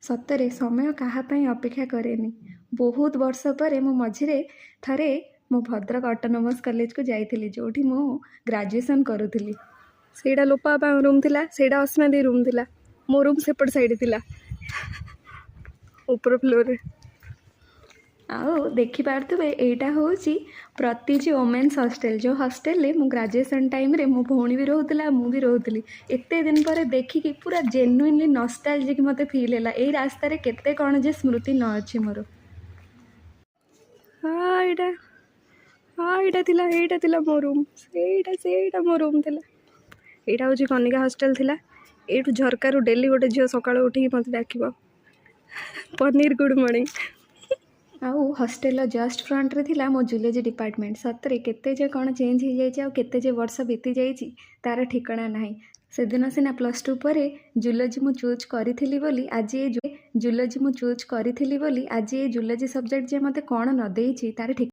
ସତରେ ସମୟ କାହା ପାଇଁ ଅପେକ୍ଷା କରେନି। ବହୁତ ବର୍ଷ ପରେ ମୁଁ ମଝିରେ ଥରେ ମୋ ଭଦ୍ରକ ଅଟୋନମସ୍ କଲେଜକୁ ଯାଇଥିଲି, ଯେଉଁଠି ମୁଁ ଗ୍ରାଜୁଏସନ୍ କରୁଥିଲି। ସେଇଟା ଲୋପା ବାପାଙ୍କ ରୁମ୍ ଥିଲା, ସେଇଟା ଅସୀମା ଦେଇ ରୁମ୍ ଥିଲା, ମୋ ରୁମ୍ ସେପଟ ସାଇଡ଼୍ ଥିଲା, ଉପର ଫ୍ଲୋରରେ। ଆଉ ଦେଖିପାରୁଥିବେ ଏଇଟା ହେଉଛି ପ୍ରତିଜି ଓମେନ୍ସ ହଷ୍ଟେଲ, ଯେଉଁ ହଷ୍ଟେଲରେ ମୁଁ ଗ୍ରାଜୁଏସନ୍ ଟାଇମ୍ରେ ମୋ ଭଉଣୀ ବି ରହୁଥିଲା, ମୁଁ ବି ରହୁଥିଲି। ଏତେ ଦିନ ପରେ ଦେଖିକି ପୁରା ଜେନ୍ୟୁଇନଲି ନଷ୍ଟାଲଜିକ୍ ମୋତେ ଫିଲ୍ ହେଲା। ଏଇ ରାସ୍ତାରେ କେତେ କ'ଣ ଯେ ସ୍ମୃତି ନ ଅଛି ମୋର। ଏଇଟା ଥିଲା ମୋ ରୁମ୍, ସେଇଟା ମୋ ରୁମ୍ ଥିଲା। ଏଇଟା ହେଉଛି କନିକା ହଷ୍ଟେଲ ଥିଲା। ଏଇଠୁ ଝରକାରୁ ଡେଲି ଗୋଟେ ଝିଅ ସକାଳୁ ଉଠିକି ମୋତେ ଡାକିବ, ପନିର ଗୁଡ଼୍ ମର୍ଣ୍ଣିଂ। ଆଉ ହଷ୍ଟେଲର ଜଷ୍ଟ ଫ୍ରଣ୍ଟରେ ଥିଲା ମୋ ଜୁଲୋଜି ଡିପାର୍ଟମେଣ୍ଟ। ସତରେ କେତେ ଯେ କ'ଣ ଚେଞ୍ଜ ହେଇଯାଇଛି, ଆଉ କେତେ ଯେ ବର୍ଷ ବିତି ଯାଇଛି ତା'ର ଠିକଣା ନାହିଁ। ସେଦିନ ସିନା +2 ପରେ ଜୁଲୋଜି ମୁଁ ଚୁଜ୍ କରିଥିଲି ବୋଲି ଆଜି ଏ ଜୁଲୋଜି ସବଜେକ୍ଟ ଯେ ମୋତେ କ'ଣ ନ ଦେଇଛି ତା'ର ଠିକ